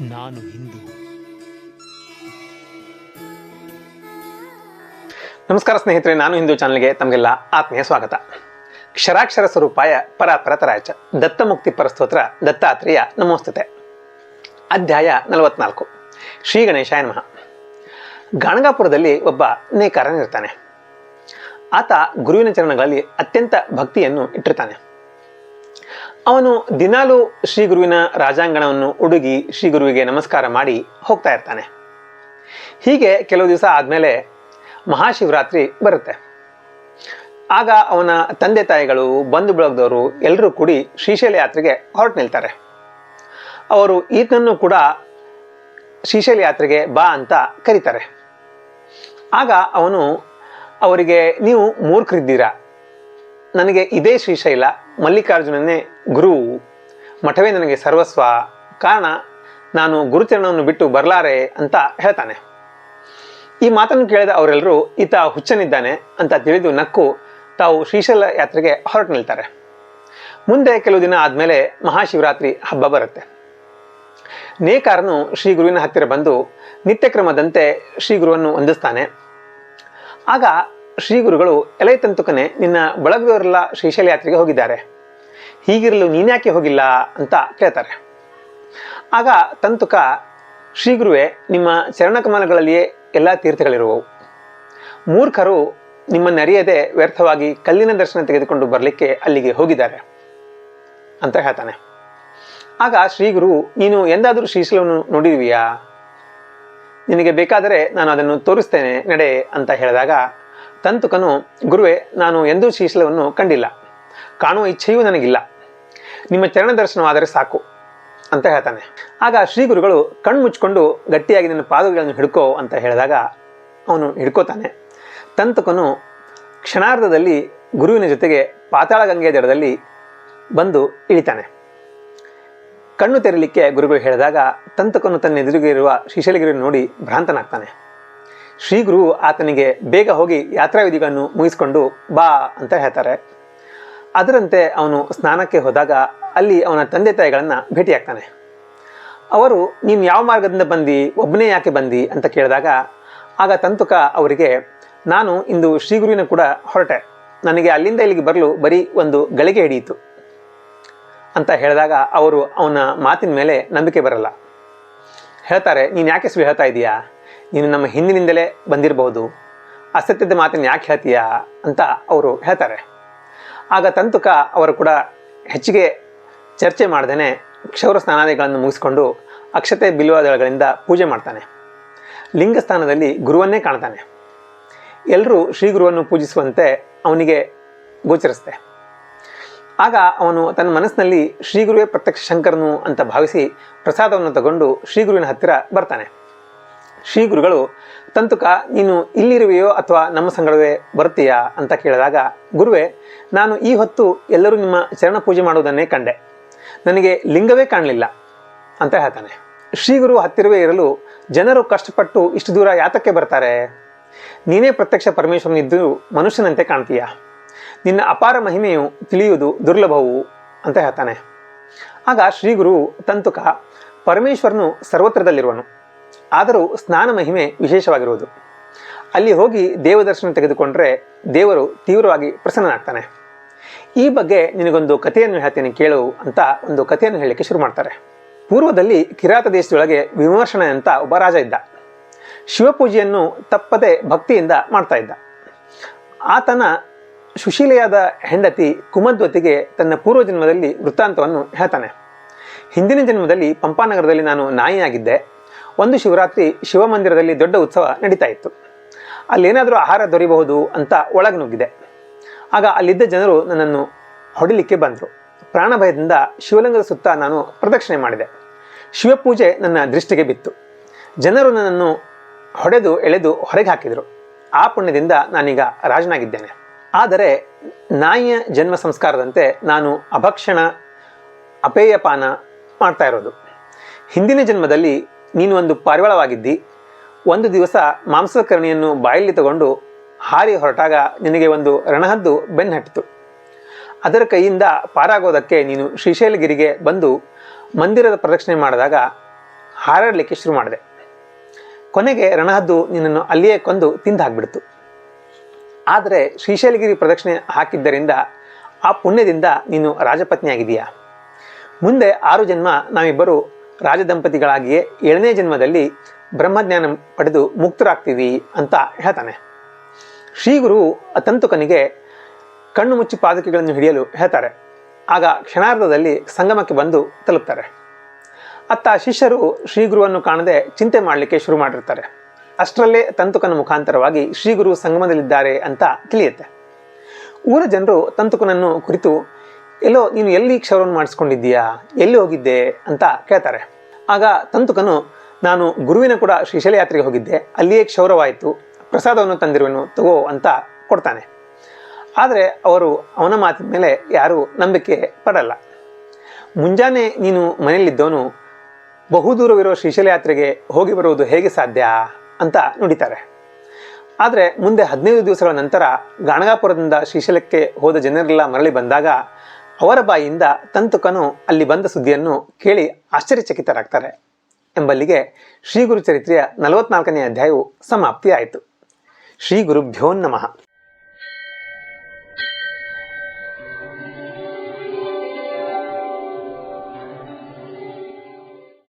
ನಾನು ಹಿಂದೂ. ನಮಸ್ಕಾರ ಸ್ನೇಹಿತರೆ, ನಾನು ಹಿಂದೂ ಚಾನಲ್ಗೆ ತಮಗೆಲ್ಲ ಆತ್ಮೀಯ ಸ್ವಾಗತ. ಕ್ಷರಾಕ್ಷರ ಸ್ವರೂಪಾಯ ಪರಾಪರತರಾಯ ಚ ದತ್ತಮುಕ್ತಿ ಪರಸ್ತೋತ್ರ ದತ್ತಾತ್ರೇಯ ನಮೋಸ್ತುತೆ. ಅಧ್ಯಾಯ 44. ಶ್ರೀ ಗಣೇಶಾಯ ನಮಃ. ಗಾಣಗಾಪುರದಲ್ಲಿ ಒಬ್ಬ ನೇಕಾರನಿರ್ತಾನೆ. ಆತ ಗುರುವಿನ ಚರಣಗಳಲ್ಲಿ ಅತ್ಯಂತ ಭಕ್ತಿಯನ್ನು ಇಟ್ಟಿರ್ತಾನೆ. ಅವನು ದಿನಾಲೂ ಶ್ರೀ ಗುರುವಿನ ರಾಜಾಂಗಣವನ್ನು ಉಡುಗಿ ಶ್ರೀ ಗುರುವಿಗೆ ನಮಸ್ಕಾರ ಮಾಡಿ ಹೋಗ್ತಾ ಇರ್ತಾನೆ. ಹೀಗೆ ಕೆಲವು ದಿವಸ ಆದಮೇಲೆ ಮಹಾಶಿವರಾತ್ರಿ ಬರುತ್ತೆ. ಆಗ ಅವನ ತಂದೆ ತಾಯಿಗಳು, ಬಂಧು ಬಳಗದವರು ಎಲ್ಲರೂ ಕೂಡಿ ಶ್ರೀಶೈಲ ಯಾತ್ರೆಗೆ ಹೊರಟು ನಿಲ್ತಾರೆ. ಅವರು ಈತನನ್ನು ಕೂಡ ಶ್ರೀಶೈಲ ಯಾತ್ರೆಗೆ ಬಾ ಅಂತ ಕರೀತಾರೆ. ಆಗ ಅವನು ಅವರಿಗೆ, ನೀವು ಮೂರ್ಖರಿದ್ದೀರಾ, ನನಗೆ ಇದೇ ಶ್ರೀಶೈಲ, ಮಲ್ಲಿಕಾರ್ಜುನನೇ ಗುರು, ಮಠವೇ ನನಗೆ ಸರ್ವಸ್ವ, ಕಾರಣ ನಾನು ಗುರುಚರಣವನ್ನು ಬಿಟ್ಟು ಬರಲಾರೆ ಅಂತ ಹೇಳ್ತಾನೆ. ಈ ಮಾತನ್ನು ಕೇಳಿದ ಅವರೆಲ್ಲರೂ ಈತ ಹುಚ್ಚನಿದ್ದಾನೆ ಅಂತ ತಿಳಿದು ನಕ್ಕು ತಾವು ಶ್ರೀಶೈಲ ಯಾತ್ರೆಗೆ ಹೊರಟು ನಿಲ್ತಾರೆ. ಮುಂದೆ ಕೆಲವು ದಿನ ಆದಮೇಲೆ ಮಹಾಶಿವರಾತ್ರಿ ಹಬ್ಬ ಬರುತ್ತೆ. ನೇಕಾರನು ಶ್ರೀ ಗುರುವಿನ ಹತ್ತಿರ ಬಂದು ನಿತ್ಯ ಕ್ರಮದಂತೆ ಶ್ರೀ ಗುರುವನ್ನು ವಂದಿಸ್ತಾನೆ. ಆಗ ಶ್ರೀ ಗುರುಗಳು, ಎಲೆ ತಂತುಕನೆ, ನಿನ್ನ ಬಳಗದವರೆಲ್ಲ ಶ್ರೀಶೈಲ ಯಾತ್ರೆಗೆ ಹೋಗಿದ್ದಾರೆ, ಹೀಗಿರಲು ನೀನ್ಯಾಕೆ ಹೋಗಿಲ್ಲ ಅಂತ ಕೇಳ್ತಾರೆ. ಆಗ ತಂತುಕ, ಶ್ರೀ ಗುರುವೇ, ನಿಮ್ಮ ಚರಣಕಮಲಗಳಲ್ಲಿಯೇ ಎಲ್ಲ ತೀರ್ಥಗಳಿರುವವು, ಮೂರ್ಖರು ನಿಮ್ಮನ್ನರಿಯದೆ ವ್ಯರ್ಥವಾಗಿ ಕಲ್ಲಿನ ದರ್ಶನ ತೆಗೆದುಕೊಂಡು ಬರಲಿಕ್ಕೆ ಅಲ್ಲಿಗೆ ಹೋಗಿದ್ದಾರೆ ಅಂತ ಹೇಳ್ತಾನೆ. ಆಗ ಶ್ರೀ ಗುರು, ನೀನು ಎಂದಾದರೂ ಶ್ರೀಶೈಲವನ್ನು ನೋಡಿದೀಯಾ? ನಿನಗೆ ಬೇಕಾದರೆ ನಾನು ಅದನ್ನು ತೋರಿಸ್ತೇನೆ, ನಡೆ ಅಂತ ಹೇಳಿದಾಗ ತಂತುಕನು, ಗುರುವೇ, ನಾನು ಎಂದೂ ಶ್ರೀಶೈಲವನ್ನು ಕಂಡಿಲ್ಲ, ಕಾಣುವ ಇಚ್ಛೆಯೂ ನನಗಿಲ್ಲ, ನಿಮ್ಮ ಚರಣ ದರ್ಶನವಾದರೆ ಸಾಕು ಅಂತ ಹೇಳ್ತಾನೆ. ಆಗ ಶ್ರೀ ಗುರುಗಳು ಕಣ್ಣು ಮುಚ್ಕೊಂಡು ಗಟ್ಟಿಯಾಗಿ ನನ್ನ ಪಾದಗಳನ್ನು ಹಿಡ್ಕೋ ಅಂತ ಹೇಳಿದಾಗ ಅವನು ಹಿಡ್ಕೋತಾನೆ. ತಂತುಕನು ಕ್ಷಣಾರ್ಧದಲ್ಲಿ ಗುರುವಿನ ಜೊತೆಗೆ ಪಾತಾಳ ಗಂಗೆಯ ದಡದಲ್ಲಿ ಬಂದು ಇಳಿತಾನೆ. ಕಣ್ಣು ತೆರಲಿಕ್ಕೆ ಗುರುಗಳು ಹೇಳಿದಾಗ ತಂತುಕನು ತನ್ನ ಎದುರಿಗೆ ಇರುವ ಶ್ರೀಶೈಲಗಿರಿ ನೋಡಿ ಭ್ರಾಂತನಾಗ್ತಾನೆ. ಶ್ರೀ ಗುರು ಆತನಿಗೆ, ಬೇಗ ಹೋಗಿ ಯಾತ್ರಾ ವಿಧಿಗಳನ್ನು ಮುಗಿಸ್ಕೊಂಡು ಬಾ ಅಂತ ಹೇಳ್ತಾರೆ. ಅದರಂತೆ ಅವನು ಸ್ನಾನಕ್ಕೆ ಹೋದಾಗ ಅಲ್ಲಿ ಅವನ ತಂದೆ ತಾಯಿಗಳನ್ನು ಭೇಟಿಯಾಗ್ತಾನೆ. ಅವರು, ನೀನು ಯಾವ ಮಾರ್ಗದಿಂದ ಬಂದಿ, ಒಬ್ಬನೇ ಯಾಕೆ ಬಂದಿ ಅಂತ ಕೇಳಿದಾಗ ಆಗ ತಂತುಕ ಅವರಿಗೆ, ನಾನು ಇಂದು ಶ್ರೀ ಗುರುವಿನ ಕೂಡ ಹೊರಟೆ, ನನಗೆ ಅಲ್ಲಿಂದ ಇಲ್ಲಿಗೆ ಬರಲು ಬರೀ ಒಂದು ಗಳಿಗೆ ಹಿಡಿಯಿತು ಅಂತ ಹೇಳಿದಾಗ ಅವರು ಅವನ ಮಾತಿನ ಮೇಲೆ ನಂಬಿಕೆ ಬರಲ್ಲ. ಹೇಳ್ತಾರೆ, ನೀನು ಯಾಕೆ ಸುಳ್ಳು ಹೇಳ್ತಾ ಇದೀಯಾ, ನೀನು ನಮ್ಮ ಹಿಂದಿನಿಂದಲೇ ಬಂದಿರಬಹುದು, ಅಸತ್ಯದ ಮಾತನ್ನು ಯಾಕೆ ಹೇಳ್ತೀಯಾ ಅಂತ ಅವರು ಹೇಳ್ತಾರೆ. ಆಗ ತಂತುಕ ಅವರು ಕೂಡ ಹೆಚ್ಚಿಗೆ ಚರ್ಚೆ ಮಾಡ್ದೇನೆ ಕ್ಷೌರ ಸ್ನಾನಾದಿಗಳನ್ನು ಮುಗಿಸ್ಕೊಂಡು ಅಕ್ಷತೆ ಬಿಲ್ವದಳಗಳಿಂದ ಪೂಜೆ ಮಾಡ್ತಾನೆ. ಲಿಂಗಸ್ಥಾನದಲ್ಲಿ ಗುರುವನ್ನೇ ಕಾಣ್ತಾನೆ. ಎಲ್ಲರೂ ಶ್ರೀ ಗುರುವನ್ನು ಪೂಜಿಸುವಂತೆ ಅವನಿಗೆ ಗೋಚರಿಸುತ್ತೆ. ಆಗ ಅವನು ತನ್ನ ಮನಸ್ಸಿನಲ್ಲಿ ಶ್ರೀ ಗುರುವೇ ಪ್ರತ್ಯಕ್ಷ ಶಂಕರನು ಅಂತ ಭಾವಿಸಿ ಪ್ರಸಾದವನ್ನು ತಗೊಂಡು ಶ್ರೀ ಗುರುವಿನ ಹತ್ತಿರ ಬರ್ತಾನೆ. ಶ್ರೀ ಗುರುಗಳು, ತಂತುಕ, ನೀನು ಇಲ್ಲಿರುವೆಯೋ ಅಥವಾ ನಮ್ಮ ಸಂಗಡವೇ ಬರ್ತೀಯಾ ಅಂತ ಕೇಳಿದಾಗ, ಗುರುವೇ, ನಾನು ಈ ಹೊತ್ತು ಎಲ್ಲರೂ ನಿಮ್ಮ ಚರಣ ಪೂಜೆ ಮಾಡುವುದನ್ನೇ ಕಂಡೆ, ನನಗೆ ಲಿಂಗವೇ ಕಾಣಲಿಲ್ಲ ಅಂತ ಹೇಳ್ತಾನೆ. ಶ್ರೀ ಗುರು ಹತ್ತಿರವೇ ಇರಲು ಜನರು ಕಷ್ಟಪಟ್ಟು ಇಷ್ಟು ದೂರ ಯಾತಕ್ಕೆ ಬರ್ತಾರೆ? ನೀನೇ ಪ್ರತ್ಯಕ್ಷ ಪರಮೇಶ್ವರನಿದ್ದು ಮನುಷ್ಯನಂತೆ ಕಾಣ್ತೀಯ, ನಿನ್ನ ಅಪಾರ ಮಹಿಮೆಯು ತಿಳಿಯುವುದು ದುರ್ಲಭವು ಅಂತ ಹೇಳ್ತಾನೆ. ಆಗ ಶ್ರೀ ಗುರು, ತಂತುಕ, ಪರಮೇಶ್ವರನು ಸರ್ವತ್ರದಲ್ಲಿರುವನು, ಆದರೂ ಸ್ನಾನ ಮಹಿಮೆ ವಿಶೇಷವಾಗಿರುವುದು, ಅಲ್ಲಿ ಹೋಗಿ ದೇವದರ್ಶನ ತೆಗೆದುಕೊಂಡ್ರೆ ದೇವರು ತೀವ್ರವಾಗಿ ಪ್ರಸನ್ನನಾಗ್ತಾನೆ. ಈ ಬಗ್ಗೆ ನಿನಗೊಂದು ಕಥೆಯನ್ನು ಹೇಳ್ತೇನೆ ಕೇಳು ಅಂತ ಒಂದು ಕಥೆಯನ್ನು ಹೇಳಲಿಕ್ಕೆ ಶುರು ಮಾಡ್ತಾರೆ. ಪೂರ್ವದಲ್ಲಿ ಕಿರಾತ ದೇಶದೊಳಗೆ ವಿಮರ್ಶನ ಅಂತ ಒಬ್ಬ ರಾಜ ಇದ್ದ. ಶಿವಪೂಜೆಯನ್ನು ತಪ್ಪದೆ ಭಕ್ತಿಯಿಂದ ಮಾಡ್ತಾ ಇದ್ದ. ಆತನ ಸುಶೀಲೆಯಾದ ಹೆಂಡತಿ ಕುಮದ್ವತಿಗೆ ತನ್ನ ಪೂರ್ವಜನ್ಮದಲ್ಲಿ ವೃತ್ತಾಂತವನ್ನು ಹೇಳ್ತಾನೆ. ಹಿಂದಿನ ಜನ್ಮದಲ್ಲಿ ಪಂಪಾನಗರದಲ್ಲಿ ನಾನು ನಾಯಿಯಾಗಿದ್ದೆ. ಒಂದು ಶಿವರಾತ್ರಿ ಶಿವಮಂದಿರದಲ್ಲಿ ದೊಡ್ಡ ಉತ್ಸವ ನಡೀತಾ ಇತ್ತು. ಅಲ್ಲೇನಾದರೂ ಆಹಾರ ದೊರೆಯಬಹುದು ಅಂತ ಒಳಗೆ ನುಗ್ಗಿದೆ. ಆಗ ಅಲ್ಲಿದ್ದ ಜನರು ನನ್ನನ್ನು ಹೊಡಿಲಿಕ್ಕೆ ಬಂದರು. ಪ್ರಾಣ ಭಯದಿಂದ ಶಿವಲಿಂಗದ ಸುತ್ತ ನಾನು ಪ್ರದಕ್ಷಿಣೆ ಮಾಡಿದೆ. ಶಿವಪೂಜೆ ನನ್ನ ದೃಷ್ಟಿಗೆ ಬಿತ್ತು. ಜನರು ನನ್ನನ್ನು ಹೊಡೆದು ಎಳೆದು ಹೊರಗೆ ಹಾಕಿದರು. ಆ ಪುಣ್ಯದಿಂದ ನಾನೀಗ ರಾಜನಾಗಿದ್ದೇನೆ. ಆದರೆ ನಾಯಿಯ ಜನ್ಮ ಸಂಸ್ಕಾರದಂತೆ ನಾನು ಅಭಕ್ಷಣ ಅಪೇಯಪಾನ ಮಾಡ್ತಾ ಇರೋದು. ಹಿಂದಿನ ಜನ್ಮದಲ್ಲಿ ನೀನು ಒಂದು ಪಾರಿವಾಳವಾಗಿದ್ದಿ. ಒಂದು ದಿವಸ ಮಾಂಸಕರ್ಣಿಯನ್ನು ಬಾಯಲ್ಲಿ ತಗೊಂಡು ಹಾರಿ ಹೊರಟಾಗ ನಿನಗೆ ಒಂದು ರಣಹದ್ದು ಬೆನ್ನು ಹಟ್ಟಿತು. ಅದರ ಕೈಯಿಂದ ಪಾರಾಗೋದಕ್ಕೆ ನೀನು ಶ್ರೀಶೈಲಗಿರಿಗೆ ಬಂದು ಮಂದಿರದ ಪ್ರದಕ್ಷಿಣೆ ಮಾಡಿದಾಗ ಹಾರಾಡಲಿಕ್ಕೆ ಶುರು ಮಾಡಿದೆ. ಕೊನೆಗೆ ರಣಹದ್ದು ನಿನ್ನನ್ನು ಅಲ್ಲಿಯೇ ಕೊಂದು ತಿಂದು ಹಾಕ್ಬಿಡ್ತು. ಆದರೆ ಶ್ರೀಶೈಲಗಿರಿ ಪ್ರದಕ್ಷಿಣೆ ಹಾಕಿದ್ದರಿಂದ ಆ ಪುಣ್ಯದಿಂದ ನೀನು ರಾಜಪತ್ನಿಯಾಗಿದೆಯಾ. ಮುಂದೆ 6 ಜನ್ಮ ನಾವಿಬ್ಬರು ರಾಜದಂಪತಿಗಳಾಗಿಯೇ 7ನೇ ಜನ್ಮದಲ್ಲಿ ಬ್ರಹ್ಮಜ್ಞಾನ ಪಡೆದು ಮುಕ್ತರಾಗ್ತೀವಿ ಅಂತ ಹೇಳ್ತಾನೆ. ಶ್ರೀಗುರು ತಂತುಕನಿಗೆ ಕಣ್ಣು ಮುಚ್ಚಿ ಪಾದಕೆಗಳನ್ನು ಹಿಡಿಯಲು ಹೇಳ್ತಾರೆ. ಆಗ ಕ್ಷಣಾರ್ಧದಲ್ಲಿ ಸಂಗಮಕ್ಕೆ ಬಂದು ತಲುಪ್ತಾರೆ. ಅತ್ತ ಶಿಷ್ಯರು ಶ್ರೀಗುರುವನ್ನು ಕಾಣದೆ ಚಿಂತೆ ಮಾಡಲಿಕ್ಕೆ ಶುರು ಮಾಡಿರ್ತಾರೆ. ಅಷ್ಟರಲ್ಲೇ ತಂತುಕನ ಮುಖಾಂತರವಾಗಿ ಶ್ರೀಗುರು ಸಂಗಮದಲ್ಲಿದ್ದಾರೆ ಅಂತ ತಿಳಿಯುತ್ತೆ. ಊರ ಜನರು ತಂತುಕನನ್ನು ಕುರಿತು ಎಲ್ಲೋ ನೀನು ಎಲ್ಲಿ ಕ್ಷೌರವನ್ನು ಮಾಡಿಸ್ಕೊಂಡಿದ್ದೀಯಾ, ಎಲ್ಲಿ ಹೋಗಿದ್ದೆ ಅಂತ ಕೇಳ್ತಾರೆ. ಆಗ ತಂತುಕನು ನಾನು ಗುರುವಿನ ಕೂಡ ಶ್ರೀಶೈಲ ಯಾತ್ರೆಗೆ ಹೋಗಿದ್ದೆ, ಅಲ್ಲಿಯೇ ಕ್ಷೌರವಾಯಿತು, ಪ್ರಸಾದವನ್ನು ತಂದಿರುವೆನು ತಗೋ ಅಂತ ಕೊಡ್ತಾನೆ. ಆದರೆ ಅವರು ಅವನ ಮಾತಿನ ಮೇಲೆ ಯಾರೂ ನಂಬಿಕೆ ಪಡಲ್ಲ. ಮುಂಜಾನೆ ನೀನು ಮನೆಯಲ್ಲಿದ್ದವನು ಬಹುದೂರವಿರೋ ಶ್ರೀಶೈಲ ಯಾತ್ರೆಗೆ ಹೋಗಿ ಬರುವುದು ಹೇಗೆ ಸಾಧ್ಯ ಅಂತ ನುಡಿತಾರೆ. ಆದರೆ ಮುಂದೆ 15 ದಿವಸಗಳ ನಂತರ ಗಾಣಗಾಪುರದಿಂದ ಶ್ರೀಶೈಲಕ್ಕೆ ಹೋದ ಜನರೆಲ್ಲ ಮರಳಿ ಬಂದಾಗ ಅವರ ಬಾಯಿಯಿಂದ ತಂತುಕನು ಅಲ್ಲಿ ಬಂದ ಸುದ್ದಿಯನ್ನು ಕೇಳಿ ಆಶ್ಚರ್ಯಚಕಿತರಾಗ್ತಾರೆ. ಎಂಬಲ್ಲಿಗೆ ಶ್ರೀ ಗುರು ಚರಿತ್ರೆಯ 44ನೇ ಅಧ್ಯಾಯವು ಸಮಾಪ್ತಿಯಾಯಿತು. ಶ್ರೀ ಗುರುಭ್ಯೋ ನಮಃ.